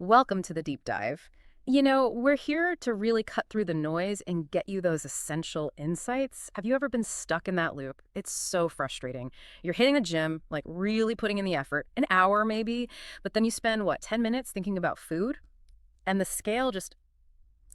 Welcome to the deep dive. We're here to really cut through the noise and get you those essential insights. Have you ever been stuck in that loop? It's so frustrating. You're hitting the gym, like really putting in the effort, an hour maybe, but then you spend, what, 10 minutes thinking about food? And the scale just,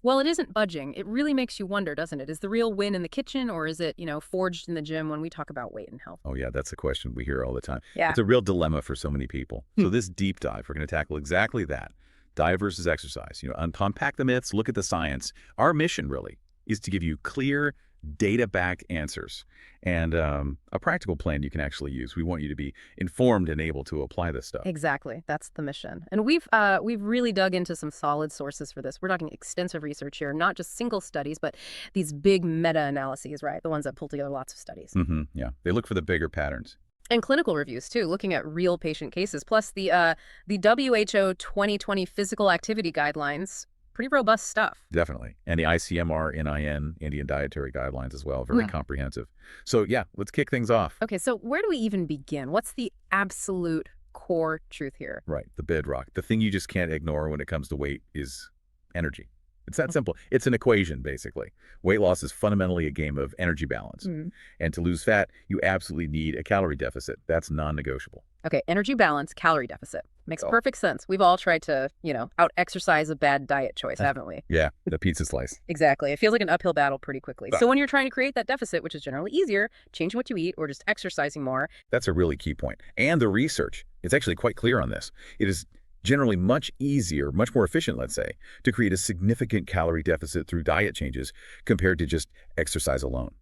well, it isn't budging. It really makes you wonder, doesn't it? Is the real win in the kitchen or is it, forged in the gym when we talk about weight and health? Oh, yeah, that's a question we hear all the time. Yeah. It's a real dilemma for so many people. Hmm. So this deep dive, we're going to tackle exactly that. Diet versus exercise. Unpack the myths, look at the science. Our mission, really, is to give you clear, data-backed answers and a practical plan you can actually use. We want you to be informed and able to apply this stuff. Exactly. That's the mission. And we've really dug into some solid sources for this. We're talking extensive research here, not just single studies, but these big meta-analyses, right? The ones that pull together lots of studies. Yeah, they look for the bigger patterns. And clinical reviews too, looking at real patient cases, plus the WHO 2020 physical activity guidelines. Pretty robust stuff. Definitely. And the ICMR, NIN, Indian Dietary Guidelines as well, very comprehensive. So yeah, let's kick things off. Okay, so where do we even begin? What's the absolute core truth here? Right, the bedrock. The thing you just can't ignore when it comes to weight is energy. It's that simple. It's an equation, basically. Weight loss is fundamentally a game of energy balance. Mm. And to lose fat, you absolutely need a calorie deficit. That's non-negotiable. Okay, energy balance, calorie deficit. Makes Oh. perfect sense. We've all tried to, out-exercise a bad diet choice, haven't we? Yeah, the pizza slice. Exactly. It feels like an uphill battle pretty quickly. So when you're trying to create that deficit, which is generally easier, changing what you eat or just exercising more. That's a really key point. And the research is actually quite clear on this. It is generally much easier, much more efficient, let's say, to create a significant calorie deficit through diet changes compared to just exercise alone.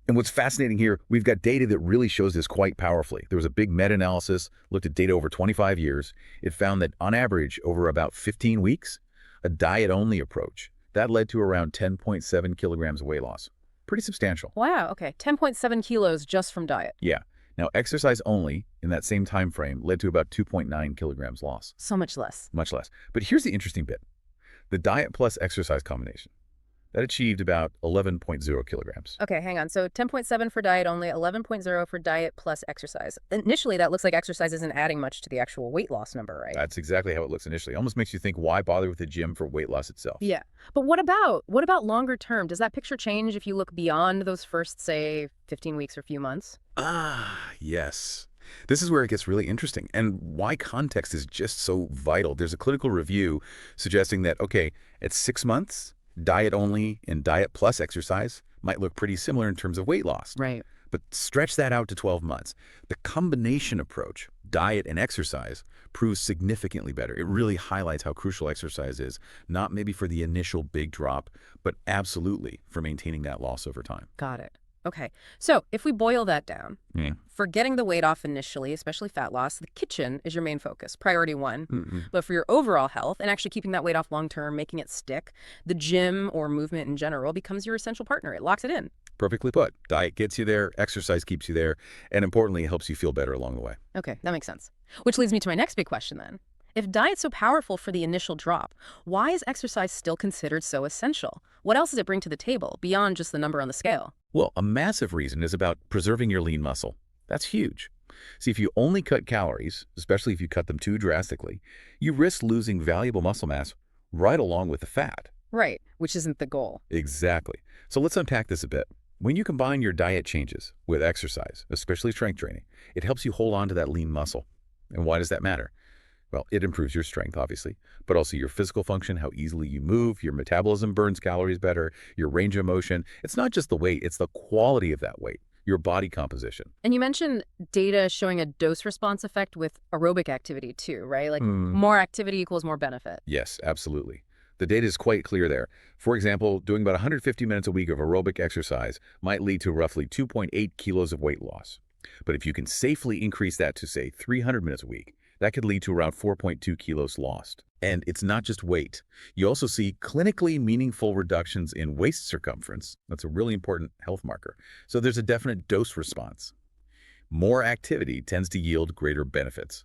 And what's fascinating here, we've got data that really shows this quite powerfully. There was a big meta-analysis, looked at data over 25 years. It found that on average, over about 15 weeks, a diet-only approach, that led to around 10.7 kilograms of weight loss. Pretty substantial. Wow, okay. 10.7 kilos just from diet. Yeah. Now, exercise only in that same time frame led to about 2.9 kilograms loss. So much less. Much less. But here's the interesting bit. The diet plus exercise combination, that achieved about 11.0 kilograms. Okay, hang on. So 10.7 for diet only, 11.0 for diet plus exercise. Initially, that looks like exercise isn't adding much to the actual weight loss number, right? That's exactly how it looks initially. Almost makes you think, why bother with the gym for weight loss itself? Yeah. But what about longer term? Does that picture change if you look beyond those first, say, 15 weeks or few months? Yes. This is where it gets really interesting and why context is just so vital. There's a clinical review suggesting that, okay, at 6 months, diet only and diet plus exercise might look pretty similar in terms of weight loss. Right. But stretch that out to 12 months. The combination approach, diet and exercise, proves significantly better. It really highlights how crucial exercise is, not maybe for the initial big drop, but absolutely for maintaining that loss over time. Got it. Okay. So if we boil that down, Yeah. for getting the weight off initially, especially fat loss, the kitchen is your main focus, priority one. But for your overall health and actually keeping that weight off long term, making it stick, the gym or movement in general becomes your essential partner. It locks it in. Perfectly put. Diet gets you there, exercise keeps you there, and importantly, it helps you feel better along the way. Okay, that makes sense. Which leads me to my next big question then. If diet's so powerful for the initial drop, why is exercise still considered so essential? What else does it bring to the table beyond just the number on the scale? Well, a massive reason is about preserving your lean muscle. That's huge. See, if you only cut calories, especially if you cut them too drastically, you risk losing valuable muscle mass right along with the fat. Right, which isn't the goal. Exactly. So let's unpack this a bit. When you combine your diet changes with exercise, especially strength training, it helps you hold on to that lean muscle. And why does that matter? Well, it improves your strength, obviously, but also your physical function, how easily you move, your metabolism burns calories better, your range of motion. It's not just the weight, it's the quality of that weight, your body composition. And you mentioned data showing a dose response effect with aerobic activity too, right? Like Hmm. more activity equals more benefit. Yes, absolutely. The data is quite clear there. For example, doing about 150 minutes a week of aerobic exercise might lead to roughly 2.8 kilos of weight loss. But if you can safely increase that to, say, 300 minutes a week, that could lead to around 4.2 kilos lost. And it's not just weight. You also see clinically meaningful reductions in waist circumference. That's a really important health marker. So there's a definite dose response. More activity tends to yield greater benefits.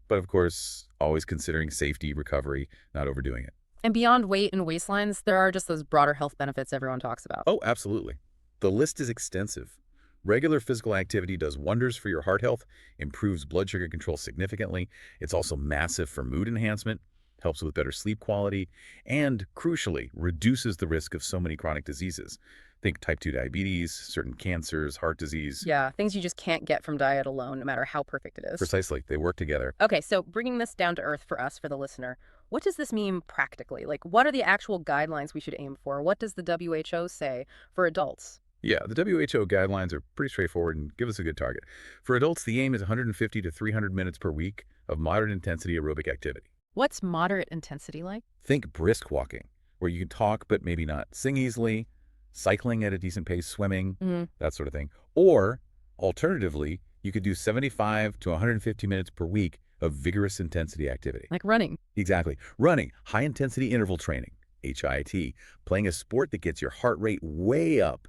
But of course, always considering safety, recovery, not overdoing it. And beyond weight and waistlines, there are just those broader health benefits everyone talks about. Oh, absolutely. The list is extensive. Regular physical activity does wonders for your heart health, improves blood sugar control significantly. It's also massive for mood enhancement, helps with better sleep quality, and, crucially, reduces the risk of so many chronic diseases. Think type 2 diabetes, certain cancers, heart disease. Yeah, things you just can't get from diet alone, no matter how perfect it is. Precisely, they work together. Okay, so bringing this down to earth for us, for the listener, what does this mean practically? Like, what are the actual guidelines we should aim for? What does the WHO say for adults? Yeah, the WHO guidelines are pretty straightforward and give us a good target. For adults, the aim is 150 to 300 minutes per week of moderate intensity aerobic activity. What's moderate intensity like? Think brisk walking, where you can talk but maybe not sing easily, cycling at a decent pace, swimming, Hmm. that sort of thing. Or, alternatively, you could do 75 to 150 minutes per week of vigorous intensity activity. Like running. Exactly. Running, high-intensity interval training, HIIT, playing a sport that gets your heart rate way up.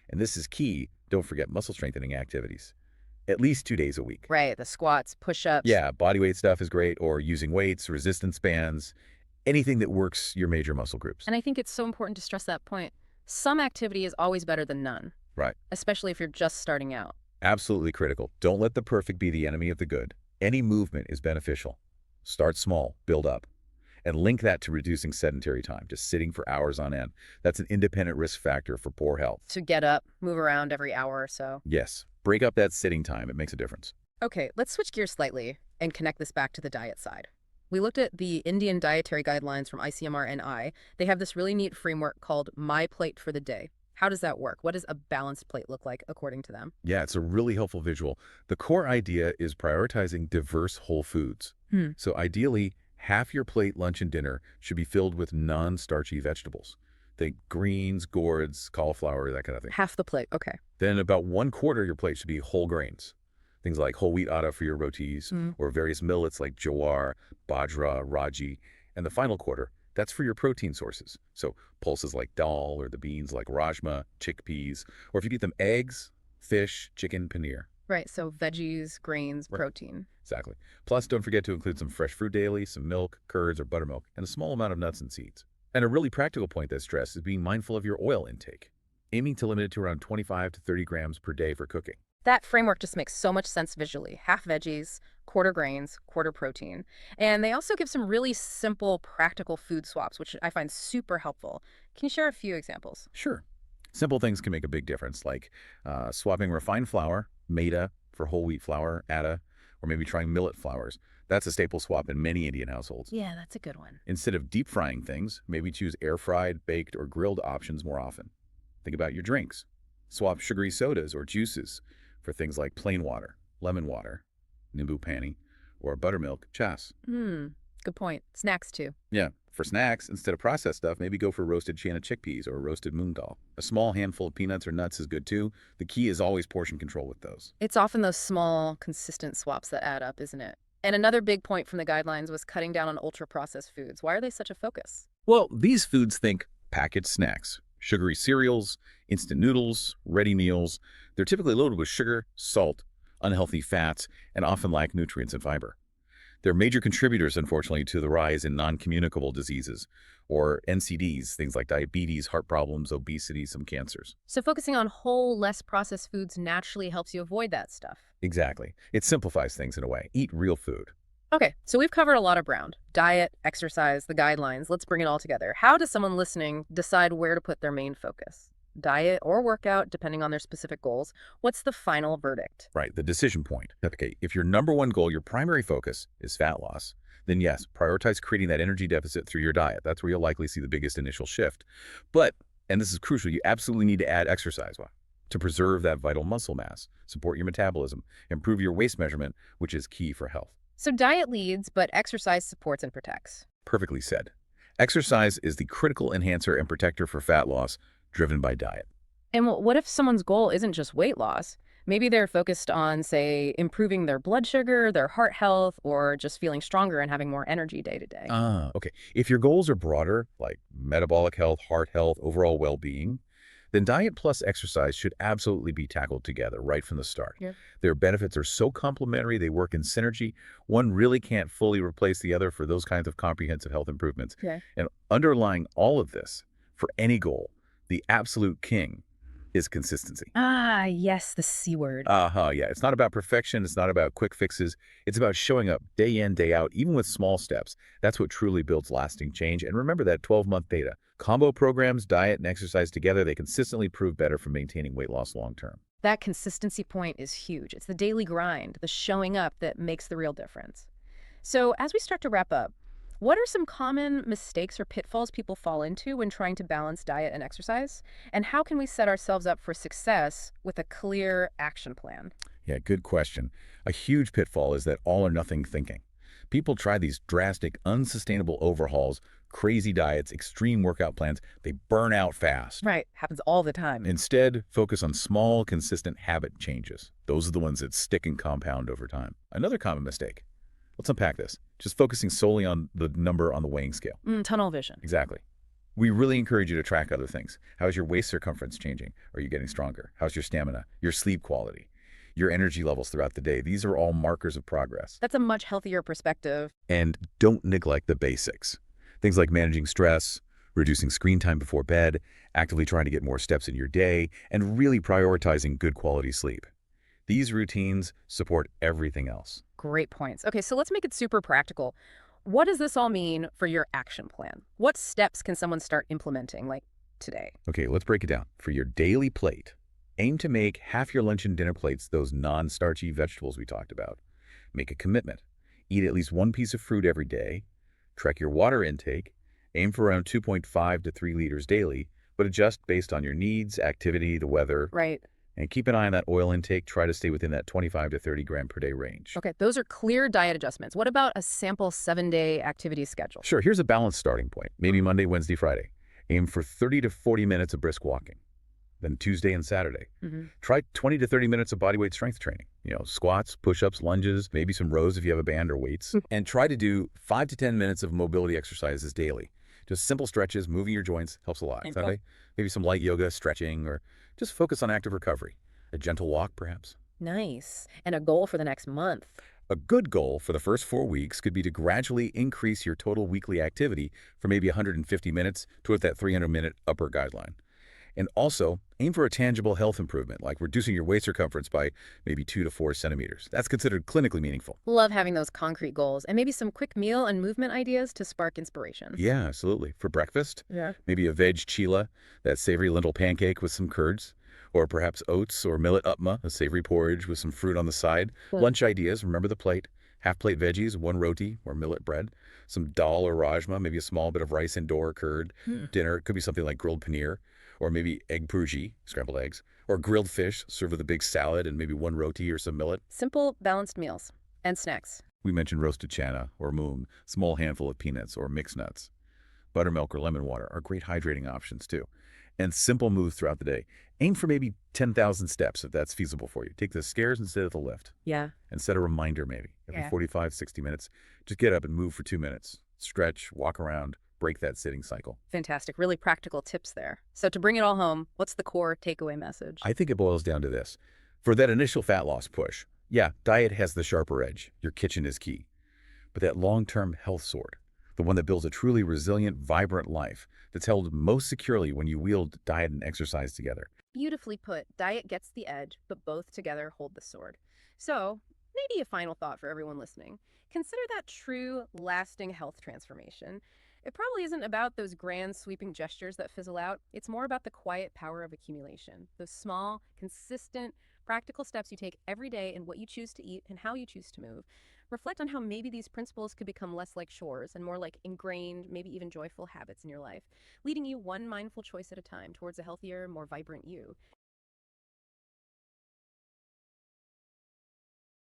And this is key, don't forget muscle strengthening activities. At least 2 days a week. Right, the squats, push-ups. Yeah, bodyweight stuff is great, or using weights, resistance bands, anything that works your major muscle groups. And I think it's so important to stress that point. Some activity is always better than none, Right. especially if you're just starting out. Absolutely critical. Don't let the perfect be the enemy of the good. Any movement is beneficial. Start small, build up, and link that to reducing sedentary time, just sitting for hours on end. That's an independent risk factor for poor health. To get up, move around every hour or so. Yes, break up that sitting time. It makes a difference. Okay, let's switch gears slightly and connect this back to the diet side. We looked at the Indian dietary guidelines from ICMR-NI. They have this really neat framework called My Plate for the Day. How does that work? What does a balanced plate look like according to them? Yeah, it's a really helpful visual. The core idea is prioritizing diverse whole foods. Hmm. So ideally, half your plate, lunch, and dinner should be filled with non-starchy vegetables. Think greens, gourds, cauliflower, that kind of thing. Half the plate, okay. Then about 1/4 of your plate should be whole grains. Things like whole wheat atta for your rotis, Mm. or various millets like jowar, bajra, raji. And the final quarter, that's for your protein sources. So pulses like dal, or the beans like rajma, chickpeas, or if you eat them, eggs, fish, chicken, paneer. Right, so veggies, grains, Right. protein. Exactly. Plus, don't forget to include some fresh fruit daily, some milk, curds, or buttermilk, and a small amount of nuts and seeds. And a really practical point that's stressed is being mindful of your oil intake, aiming to limit it to around 25 to 30 grams per day for cooking. That framework just makes so much sense visually. Half veggies, quarter grains, quarter protein. And they also give some really simple, practical food swaps, which I find super helpful. Can you share a few examples? Sure. Simple things can make a big difference, like swapping refined flour, maida, for whole wheat flour, atta, or maybe trying millet flours. That's a staple swap in many Indian households. Yeah, that's a good one. Instead of deep frying things, maybe choose air-fried, baked, or grilled options more often. Think about your drinks. Swap sugary sodas or juices for things like plain water, lemon water, nimbu pani, or buttermilk, chas. Good point. Snacks too. Yeah, for snacks, instead of processed stuff, maybe go for roasted chana chickpeas or roasted moong dal. A small handful of peanuts or nuts is good too. The key is always portion control with those. It's often those small, consistent swaps that add up, isn't it? And another big point from the guidelines was cutting down on ultra-processed foods. Why are they such a focus? Well, these foods think packaged snacks, sugary cereals, instant noodles, ready meals. They're typically loaded with sugar, salt, unhealthy fats, and often lack nutrients and fiber. They're major contributors, unfortunately, to the rise in non-communicable diseases, or NCDs, things like diabetes, heart problems, obesity, some cancers. So focusing on whole, less processed foods naturally helps you avoid that stuff. Exactly. It simplifies things in a way. Eat real food. Okay, so we've covered a lot of ground. Diet, exercise, the guidelines. Let's bring it all together. How does someone listening decide where to put their main focus? Diet or workout, depending on their specific goals. What's the final verdict? Right, the decision point. Okay, if your number one goal, your primary focus, is fat loss, then yes, prioritize creating that energy deficit through your diet. That's where you'll likely see the biggest initial shift. But, and this is crucial, you absolutely need to add exercise to preserve that vital muscle mass, support your metabolism, improve your waist measurement, which is key for health. So diet leads, but exercise supports and protects. Perfectly said. Exercise is the critical enhancer and protector for fat loss, driven by diet. And what if someone's goal isn't just weight loss? Maybe they're focused on, say, improving their blood sugar, their heart health, or just feeling stronger and having more energy day to day. Okay. If your goals are broader, like metabolic health, heart health, overall well-being, then diet plus exercise should absolutely be tackled together right from the start. Yeah. Their benefits are so complementary, they work in synergy. One really can't fully replace the other for those kinds of comprehensive health improvements. Okay. And underlying all of this, for any goal, the absolute king is consistency. Ah, yes, the C word. Uh-huh, yeah. It's not about perfection. It's not about quick fixes. It's about showing up day in, day out, even with small steps. That's what truly builds lasting change. And remember that 12-month data. Combo programs, diet, and exercise together, they consistently prove better for maintaining weight loss long term. That consistency point is huge. It's the daily grind, the showing up that makes the real difference. So, as we start to wrap up, what are some common mistakes or pitfalls people fall into when trying to balance diet and exercise? And how can we set ourselves up for success with a clear action plan? Yeah, good question. A huge pitfall is that all or nothing thinking. People try these drastic, unsustainable overhauls, crazy diets, extreme workout plans. They burn out fast. Right. Happens all the time. Instead, focus on small, consistent habit changes. Those are the ones that stick and compound over time. Another common mistake. Let's unpack this. Just focusing solely on the number on the weighing scale. Tunnel vision. Exactly. We really encourage you to track other things. How is your waist circumference changing? Are you getting stronger? How's your stamina? Your sleep quality? Your energy levels throughout the day? These are all markers of progress. That's a much healthier perspective. And don't neglect the basics. Things like managing stress, reducing screen time before bed, actively trying to get more steps in your day, and really prioritizing good quality sleep. These routines support everything else. Great points. Okay, so let's make it super practical. What does this all mean for your action plan? What steps can someone start implementing, like today? Okay, let's break it down. For your daily plate, aim to make half your lunch and dinner plates those non-starchy vegetables we talked about. Make a commitment. Eat at least one piece of fruit every day. Track your water intake. Aim for around 2.5 to 3 liters daily, but adjust based on your needs, activity, the weather. Right. And keep an eye on that oil intake. Try to stay within that 25 to 30 gram per day range. Okay, those are clear diet adjustments. What about a sample 7-day activity schedule? Sure, here's a balanced starting point. Maybe Monday, Wednesday, Friday. Aim for 30 to 40 minutes of brisk walking. Then Tuesday and Saturday. Try 20 to 30 minutes of bodyweight strength training. Squats, push-ups, lunges, maybe some rows if you have a band or weights. And try to do 5 to 10 minutes of mobility exercises daily. Just simple stretches, moving your joints helps a lot. Info. Sunday, maybe some light yoga, stretching, or just focus on active recovery. A gentle walk, perhaps. Nice. And a goal for the next month. A good goal for the first 4 weeks could be to gradually increase your total weekly activity from maybe 150 minutes toward that 300-minute upper guideline. And also, aim for a tangible health improvement, like reducing your waist circumference by maybe 2 to 4 centimeters. That's considered clinically meaningful. Love having those concrete goals and maybe some quick meal and movement ideas to spark inspiration. Yeah, absolutely. For breakfast, Yeah. maybe a veg chila, that savory lentil pancake with some curds, or perhaps oats or millet upma, a savory porridge with some fruit on the side. Good. Lunch ideas, remember the plate. Half plate veggies, one roti or millet bread, some dal or rajma, maybe a small bit of rice and or curd. Dinner, it could be something like grilled paneer, or maybe egg bhurji, scrambled eggs, or grilled fish served with a big salad and maybe one roti or some millet. Simple, balanced meals and snacks. We mentioned roasted chana or moong, small handful of peanuts or mixed nuts. Buttermilk or lemon water are great hydrating options too. And simple moves throughout the day. Aim for maybe 10,000 steps if that's feasible for you. Take the stairs instead of the lift. Yeah. And set a reminder maybe. Every Yeah. 45, 60 minutes, just get up and move for 2 minutes. Stretch, walk around, break that sitting cycle. Fantastic. Really practical tips there. So to bring it all home, what's the core takeaway message? I think it boils down to this. For that initial fat loss push, yeah, diet has the sharper edge. Your kitchen is key. But that long-term health sword, the one that builds a truly resilient, vibrant life that's held most securely when you wield diet and exercise together. Beautifully put. Diet gets the edge, but both together hold the sword. So, maybe a final thought for everyone listening. Consider that true, lasting health transformation. It probably isn't about those grand, sweeping gestures that fizzle out. It's more about the quiet power of accumulation. Those small, consistent, practical steps you take every day in what you choose to eat and how you choose to move. Reflect on how maybe these principles could become less like chores and more like ingrained, maybe even joyful habits in your life, leading you one mindful choice at a time towards a healthier, more vibrant you.